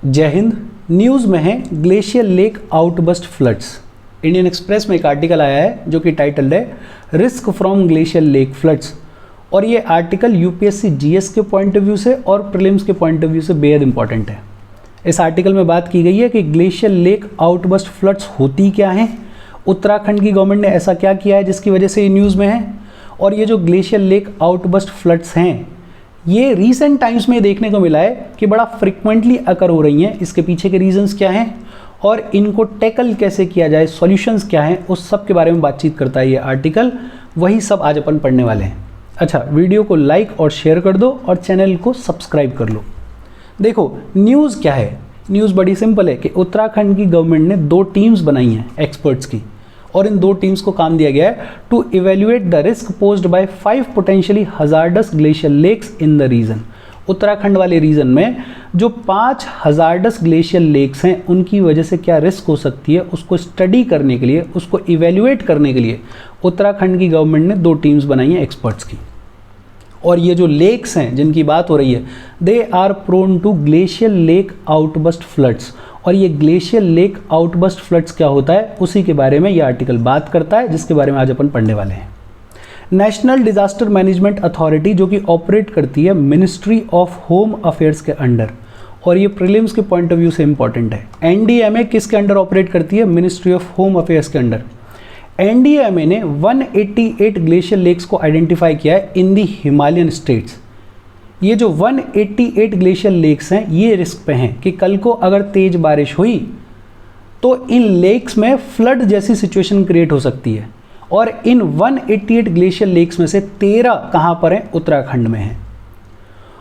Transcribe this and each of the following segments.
जय हिंद। न्यूज़ में है glacier lake outburst floods. Indian express में एक आर्टिकल आया है जो कि टाइटल्ड है risk from glacier lake floods, और ये आर्टिकल यूपीएससी जीएस के पॉइंट ऑफ व्यू से और प्रीलिम्स के पॉइंट ऑफ व्यू से बेहद इंपॉर्टेंट है। इस आर्टिकल में बात की गई है कि ग्लेशियर लेक आउटबस्ट फ्लड्स होती क्या हैं, उत्तराखंड की गवर्नमेंट ने ऐसा क्या किया है जिसकी वजह से ये न्यूज़ में है, और ये जो ग्लेशियर लेक आउटबस्ट फ्लड्स हैं ये रीसेंट टाइम्स में देखने को मिला है कि बड़ा फ्रिक्वेंटली अकर हो रही हैं। इसके पीछे के रीजंस क्या हैं और इनको टैकल कैसे किया जाए, सॉल्यूशंस क्या हैं, उस सब के बारे में बातचीत करता है ये आर्टिकल। वही सब आज अपन पढ़ने वाले हैं। अच्छा, वीडियो को लाइक और शेयर कर दो और चैनल को सब्सक्राइब कर लो। देखो न्यूज़ क्या है, न्यूज़ बड़ी सिंपल है कि उत्तराखंड की गवर्नमेंट ने 2 टीम्स बनाई हैं एक्सपर्ट्स की, और इन 2 टीम्स को काम दिया गया है to evaluate the risk posed by 5 potentially hazardous glacier lakes in the region. Uttarakhand वाले रीजन में जो 5 हजार्डस ग्लेशियर लेक्स हैं उनकी वजह से क्या रिस्क हो सकती है उसको स्टडी करने के लिए, उसको इवेल्युएट करने के लिए उत्तराखंड की गवर्नमेंट ने 2 टीम्स बनाई हैं एक्सपर्ट्स की। और ये जो लेक्स हैं जिनकी बात हो रही है they are prone to glacier lake outburst floods, और ये ग्लेशियर लेक आउटबस्ट फ्लड्स क्या होता है उसी के बारे में ये आर्टिकल बात करता है, जिसके बारे में आज अपन पढ़ने वाले हैं। नेशनल डिजास्टर मैनेजमेंट अथॉरिटी जो कि ऑपरेट करती है मिनिस्ट्री ऑफ होम अफेयर्स के अंडर, और ये प्रीलिम्स के पॉइंट ऑफ व्यू से इंपॉर्टेंट है। एनडीएमए किसके अंडर ऑपरेट करती है? मिनिस्ट्री ऑफ होम अफेयर्स के अंडर। एनडीएमए ने 188 ग्लेशियर लेक्स को आइडेंटिफाई किया है इन दी हिमालयन स्टेट्स। ये जो 188 ग्लेशियर लेक्स हैं ये रिस्क पे हैं कि कल को अगर तेज बारिश हुई तो इन लेक्स में फ्लड जैसी सिचुएशन क्रिएट हो सकती है, और इन 188 ग्लेशियर लेक्स में से 13 कहाँ पर हैं? उत्तराखंड में हैं।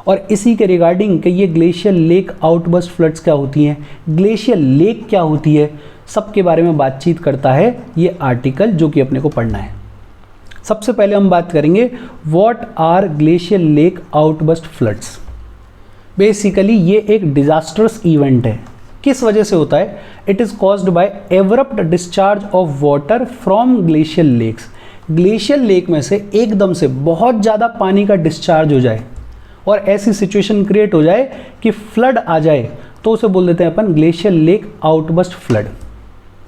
और इसी के रिगार्डिंग कि ये ग्लेशियर लेक आउटबस्ट फ्लड्स क्या होती हैं, ग्लेशियर लेक क्या होती है, सबके बारे में बातचीत करता है ये आर्टिकल जो कि अपने को पढ़ना है। सबसे पहले हम बात करेंगे what are glacier lake outburst floods. Basically ये एक डिजास्टर्स इवेंट है। किस वजह से होता है? It is caused by abrupt discharge of water from glacier lakes. Glacier lake में से एकदम से बहुत ज़्यादा पानी का डिस्चार्ज हो जाए और ऐसी सिचुएशन क्रिएट हो जाए कि फ्लड आ जाए तो उसे बोल देते हैं अपन glacier lake outburst flood.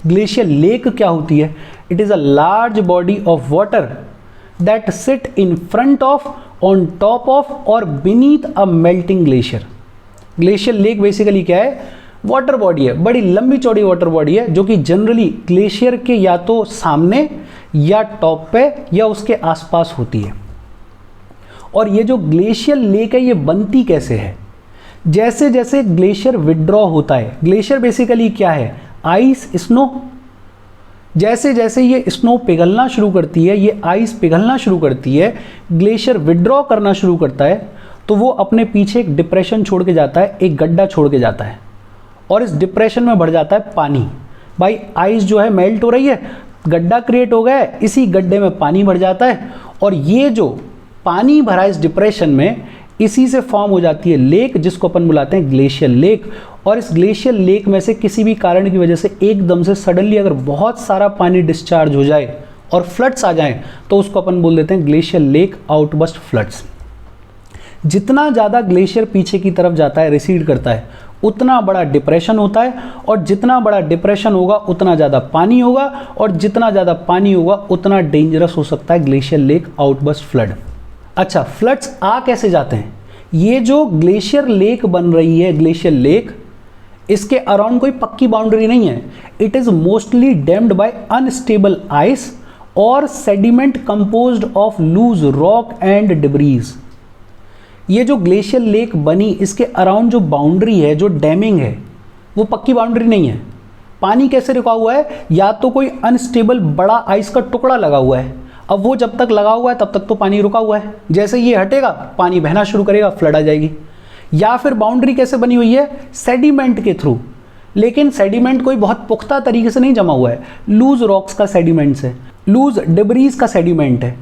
Glacier lake क्या होती है? It is a large body of water that sit in front of, on top of और beneath a melting glacier. Glacier lake basically क्या है? वाटर बॉडी है, बड़ी लंबी चौड़ी वाटर बॉडी है जो कि जनरली ग्लेशियर के या तो सामने या टॉप पे या उसके आसपास होती है। और ये जो ग्लेशियर लेक है ये बनती कैसे है? जैसे जैसे ग्लेशियर विड्रॉ होता है, ग्लेशियर बेसिकली क्या है? Ice, snow. जैसे जैसे ये स्नो पिघलना शुरू करती है, ये आइस पिघलना शुरू करती है, ग्लेशियर विड्रॉ करना शुरू करता है, तो वो अपने पीछे एक डिप्रेशन छोड़ के जाता है, एक गड्ढा छोड़ के जाता है, और इस डिप्रेशन में बढ़ जाता है पानी। भाई आइस जो है मेल्ट हो रही है, गड्ढा क्रिएट हो गया है, इसी गड्ढे में पानी भर जाता है, और ये जो पानी भरा इस डिप्रेशन में इसी से फॉर्म हो जाती है लेक, जिसको अपन बुलाते हैं ग्लेशियर लेक। और इस ग्लेशियर लेक में से किसी भी कारण की वजह से एकदम से सडनली अगर बहुत सारा पानी डिस्चार्ज हो जाए और फ्लड्स आ जाएं तो उसको अपन बोल देते हैं ग्लेशियर लेक आउटबस्ट फ्लड्स। जितना ज़्यादा ग्लेशियर पीछे की तरफ जाता है, रिसीड करता है, उतना बड़ा डिप्रेशन होता है, और जितना बड़ा डिप्रेशन होगा उतना ज़्यादा पानी होगा, और जितना ज़्यादा पानी होगा उतना डेंजरस हो सकता है ग्लेशियर लेक आउटबस्ट फ्लड। अच्छा, फ्लड्स आ कैसे जाते हैं? ये जो ग्लेशियर लेक बन रही है, ग्लेशियर लेक, इसके अराउंड कोई पक्की बाउंड्री नहीं है। It is mostly dammed by unstable ice और sediment composed of loose rock and debris. ये जो ग्लेशियर लेक बनी इसके अराउंड जो बाउंड्री है, जो डैमिंग है, वो पक्की बाउंड्री नहीं है। पानी कैसे रुका हुआ है? या तो कोई अनस्टेबल बड़ा आइस का टुकड़ा लगा हुआ है, अब वो जब तक लगा हुआ है तब तक तो पानी रुका हुआ है, जैसे ये हटेगा पानी बहना शुरू करेगा, फ्लड आ जाएगी। या फिर बाउंड्री कैसे बनी हुई है? सेडिमेंट के थ्रू, लेकिन सेडिमेंट कोई बहुत पुख्ता तरीके से नहीं जमा हुआ है, लूज रॉक्स का सेडिमेंट्स है, लूज डिब्रीज का सेडिमेंट है।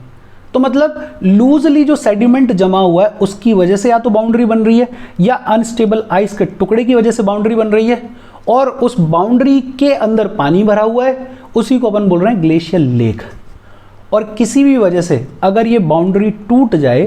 तो मतलब लूजली जो सेडिमेंट जमा हुआ है उसकी वजह से या तो बाउंड्री बन रही है, या अनस्टेबल आइस के टुकड़े की वजह से बाउंड्री बन रही है, और उस बाउंड्री के अंदर पानी भरा हुआ है, उसी को अपन बोल रहे हैं ग्लेशियर लेक। और किसी भी वजह से अगर ये बाउंड्री टूट जाए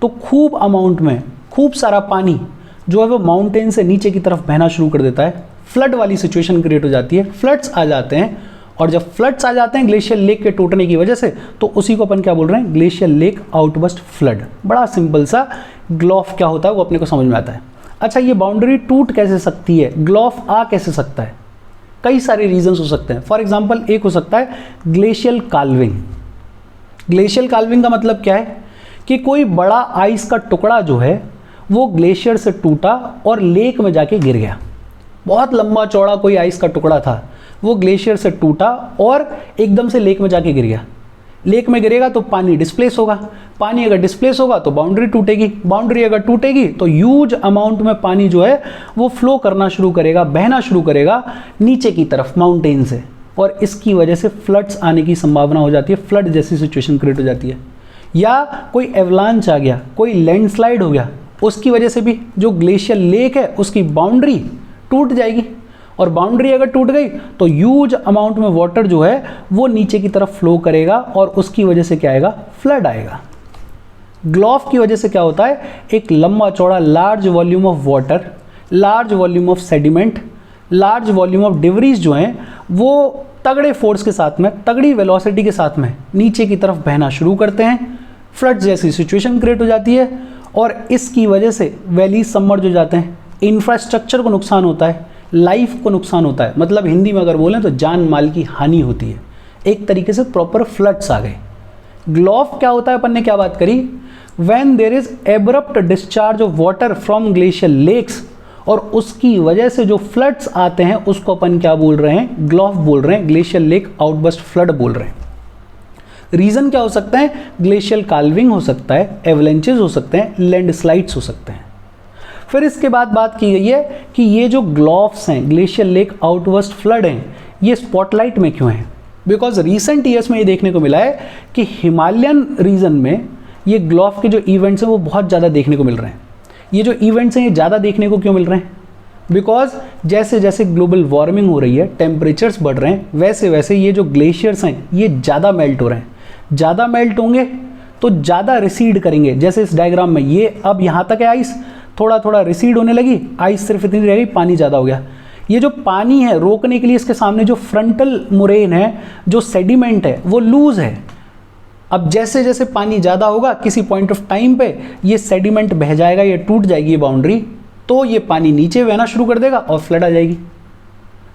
तो खूब अमाउंट में खूब सारा पानी जो है वो माउंटेन से नीचे की तरफ बहना शुरू कर देता है, फ्लड वाली सिचुएशन क्रिएट हो जाती है, फ्लड्स आ जाते हैं। और जब फ्लड्स आ जाते हैं ग्लेशियर लेक के टूटने की वजह से, तो उसी को अपन क्या बोल रहे हैं, ग्लेशियर लेक आउटबर्स्ट फ्लड। बड़ा सिंपल सा ग्लॉफ क्या होता है वो अपने को समझ में आता है। अच्छा, ये बाउंड्री टूट कैसे सकती है, ग्लॉफ आ कैसे सकता है? कई सारे रीजंस हो सकते हैं। फॉर एग्जांपल एक हो सकता है ग्लेशियल काल्विंग। ग्लेशियल काल्विंग का मतलब क्या है कि कोई बड़ा आइस का टुकड़ा जो है वो ग्लेशियर से टूटा और लेक में जाके गिर गया। बहुत लंबा चौड़ा कोई आइस का टुकड़ा था, वो ग्लेशियर से टूटा और एकदम से लेक में जाके गिर गया। लेक में गिरेगा तो पानी डिस्प्लेस होगा, पानी अगर डिस्प्लेस होगा तो बाउंड्री टूटेगी, बाउंड्री अगर टूटेगी तो ह्यूज अमाउंट में पानी जो है वो फ्लो करना शुरू करेगा, बहना शुरू करेगा नीचे की तरफ माउंटेन से, और इसकी वजह से फ्लड्स आने की संभावना हो जाती है, फ्लड जैसी सिचुएशन क्रिएट हो जाती है। या कोई एवलांच आ गया, कोई लैंडस्लाइड हो गया, उसकी वजह से भी जो ग्लेशियर लेक है उसकी बाउंड्री टूट जाएगी, और बाउंड्री अगर टूट गई तो ह्यूज अमाउंट में वाटर जो है वो नीचे की तरफ फ्लो करेगा और उसकी वजह से क्या आएगा, फ्लड आएगा। ग्लॉफ की वजह से क्या होता है, एक लंबा चौड़ा large volume of water, large volume of sediment, large volume of de Vries जो हैं वो तगड़े फोर्स के साथ में, तगड़ी वेलोसिटी के साथ में नीचे की तरफ बहना शुरू करते हैं, फ्लड जैसी सिचुएशन क्रिएट हो जाती है, और इसकी वजह से वैली सबमर्ज हो जाते हैं, इंफ्रास्ट्रक्चर को नुकसान होता है, लाइफ को नुकसान होता है, मतलब हिंदी में अगर बोलें तो जान माल की हानि होती है। एक तरीके से प्रॉपर फ्लड्स आ गए। ग्लॉफ क्या होता है, अपन ने क्या बात करी, when there is abrupt discharge of water from glacier lakes, और उसकी वजह से जो फ्लड्स आते हैं उसको अपन क्या बोल रहे हैं, ग्लॉफ बोल रहे हैं, ग्लेशियर लेक आउटबर्स्ट फ्लड बोल रहे हैं। रीजन क्या हो सकता है, ग्लेशियल काल्विंग हो सकता है, एवलेंचेस हो सकते हैं, लैंडस्लाइड्स हो सकते हैं। फिर इसके बाद बात की गई है कि ये जो ग्लॉफ्स हैं, ग्लेशियर लेक आउटबर्स्ट फ्लड हैं, ये स्पॉटलाइट में क्यों हैं? बिकॉज रिसेंट ईयर्स में ये देखने को मिला है कि हिमालयन रीजन में ये ग्लॉफ के जो इवेंट्स हैं वो बहुत ज़्यादा देखने को मिल रहे हैं। ये जो इवेंट्स हैं ये ज़्यादा देखने को क्यों मिल रहे हैं? बिकॉज जैसे जैसे ग्लोबल वार्मिंग हो रही है, टेम्परेचर्स बढ़ रहे हैं, वैसे वैसे ये जो ग्लेशियर्स हैं ये ज़्यादा मेल्ट हो रहे हैं। ज़्यादा मेल्ट होंगे तो ज़्यादा रिसीड करेंगे। जैसे इस डायग्राम में ये अब यहाँ तक है आइस, थोड़ा थोड़ा रिसीड होने लगी, आइस सिर्फ इतनी रह गई, पानी ज़्यादा हो गया। ये जो पानी है रोकने के लिए इसके सामने जो फ्रंटल मोरेन है, जो सेडिमेंट है वो लूज है। अब जैसे जैसे पानी ज़्यादा होगा किसी पॉइंट ऑफ टाइम पे ये सेडिमेंट बह जाएगा, ये टूट जाएगी ये बाउंड्री, तो ये पानी नीचे बहना शुरू कर देगा और फ्लड आ जाएगी।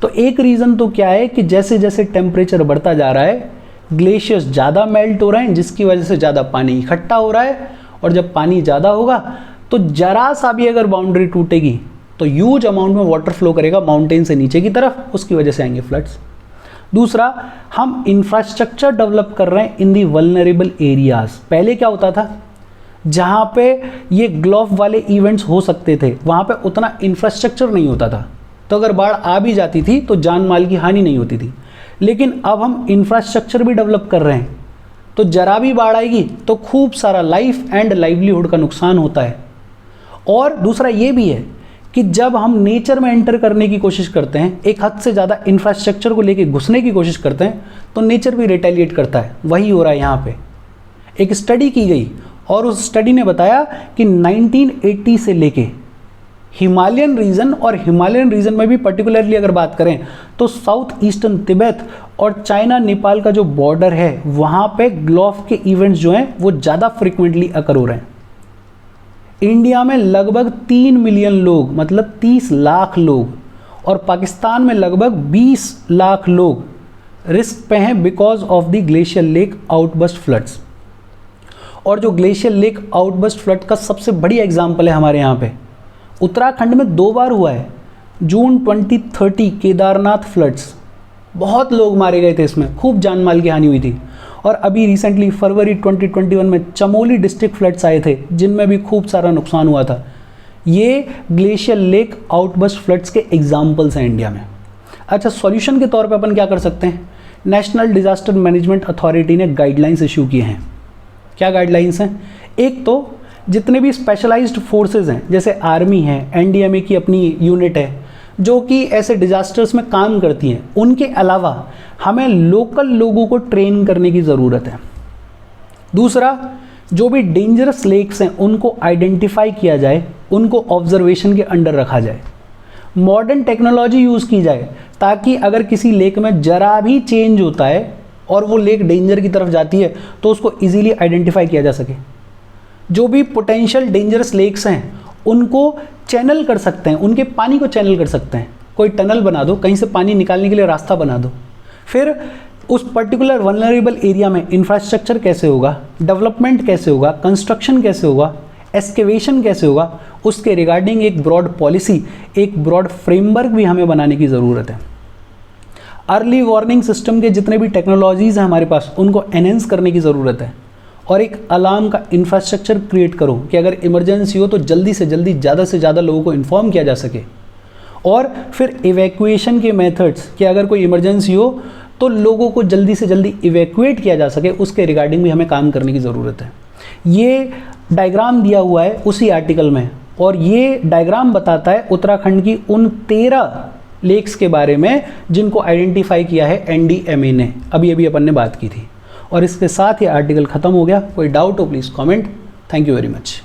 तो एक रीज़न तो क्या है कि जैसे जैसे टेम्परेचर बढ़ता जा रहा है ग्लेशियर्स ज़्यादा मेल्ट हो रहे हैं, जिसकी वजह से ज़्यादा पानी इकट्ठा हो रहा है, और जब पानी ज़्यादा होगा तो जरा सा भी अगर बाउंड्री टूटेगी तो ह्यूज अमाउंट में वाटर फ्लो करेगा माउंटेन से नीचे की तरफ, उसकी वजह से आएंगे फ्लड्स। दूसरा, हम इंफ्रास्ट्रक्चर डेवलप कर रहे हैं इन दी वल्नरेबल एरियाज। पहले क्या होता था, जहाँ पे ये ग्लॉफ वाले इवेंट्स हो सकते थे वहाँ पे उतना इंफ्रास्ट्रक्चर नहीं होता था, तो अगर बाढ़ आ भी जाती थी तो जान माल की हानि नहीं होती थी। लेकिन अब हम इंफ्रास्ट्रक्चर भी डेवलप कर रहे हैं, तो जरा भी बाढ़ आएगी तो खूब सारा लाइफ एंड लाइवलीहुड का नुकसान होता है। और दूसरा ये भी है कि जब हम नेचर में एंटर करने की कोशिश करते हैं, एक हद से ज़्यादा इंफ्रास्ट्रक्चर को लेके घुसने की कोशिश करते हैं, तो नेचर भी रिटेलिएट करता है। वही हो रहा है यहाँ पे। एक स्टडी की गई और उस स्टडी ने बताया कि 1980 से लेके हिमालयन रीजन, और हिमालयन रीजन में भी पर्टिकुलरली अगर बात करें तो साउथ ईस्टर्न तिब्बत और चाइना नेपाल का जो बॉर्डर है वहाँ पे ग्लॉफ के इवेंट्स जो हैं वो ज़्यादा फ्रिक्वेंटली अकर हो रहे हैं। इंडिया में लगभग 3 मिलियन लोग, मतलब 30 लाख लोग, और पाकिस्तान में लगभग 20 लाख लोग रिस्क पे हैं because of the glacier lake outburst floods. और जो ग्लेशियर लेक आउटबर्स्ट फ्लड का सबसे बड़ी एग्जाम्पल है हमारे यहाँ पे, उत्तराखंड में 2 बार हुआ है। जून 2030 केदारनाथ फ्लड्स, बहुत लोग मारे गए थे इसमें, खूब जान माल की हानि हुई थी। और अभी रिसेंटली फरवरी 2021 में चमोली डिस्ट्रिक्ट फ्लड्स आए थे, जिनमें भी खूब सारा नुकसान हुआ था। ये ग्लेशियर लेक आउटबर्स्ट फ्लड्स के एग्जाम्पल्स हैं इंडिया में। अच्छा, सॉल्यूशन के तौर पे अपन क्या कर सकते हैं? नेशनल डिजास्टर मैनेजमेंट अथॉरिटी ने गाइडलाइंस इशू किए हैं। क्या गाइडलाइंस हैं? एक तो जितने भी स्पेशलाइज्ड फोर्सेज हैं, जैसे आर्मी है, एनडीएमए की अपनी यूनिट है जो कि ऐसे डिजास्टर्स में काम करती हैं, उनके अलावा हमें लोकल लोगों को ट्रेन करने की ज़रूरत है। दूसरा, जो भी डेंजरस लेक्स हैं उनको आइडेंटिफाई किया जाए उनको ऑब्जर्वेशन के अंडर रखा जाए, मॉडर्न टेक्नोलॉजी यूज़ की जाए ताकि अगर किसी लेक में जरा भी चेंज होता है और वो लेक डेंजर की तरफ जाती है तो उसको इजीली आइडेंटिफाई किया जा सके। जो भी पोटेंशियल डेंजरस लेक्स हैं उनको चैनल कर सकते हैं, उनके पानी को चैनल कर सकते हैं, कोई टनल बना दो, कहीं से पानी निकालने के लिए रास्ता बना दो। फिर उस पर्टिकुलर वल्नरेबल एरिया में इंफ्रास्ट्रक्चर कैसे होगा, डेवलपमेंट कैसे होगा, कंस्ट्रक्शन कैसे होगा, एक्सकेवेशन कैसे होगा, उसके रिगार्डिंग एक ब्रॉड पॉलिसी, एक ब्रॉड फ्रेमवर्क भी हमें बनाने की ज़रूरत है। अर्ली वार्निंग सिस्टम के जितने भी टेक्नोलॉजीज़ हैं हमारे पास उनको एनहेंस करने की ज़रूरत है और एक अलार्म का इंफ्रास्ट्रक्चर क्रिएट करो कि अगर इमरजेंसी हो तो जल्दी से जल्दी ज़्यादा से ज़्यादा लोगों को इन्फॉर्म किया जा सके। और फिर इवैक्यूएशन के मेथड्स कि अगर कोई इमरजेंसी हो तो लोगों को जल्दी से जल्दी इवैक्यूएट किया जा सके, उसके रिगार्डिंग भी हमें काम करने की ज़रूरत है। ये डायग्राम दिया हुआ है उसी आर्टिकल में और ये डायग्राम बताता है उत्तराखंड की उन 13 लेक्स के बारे में जिनको आइडेंटिफाई किया है NDMA ने, अभी अपन ने बात की थी। और इसके साथ ही आर्टिकल ख़त्म हो गया। कोई डाउट हो please comment. Thank you very much.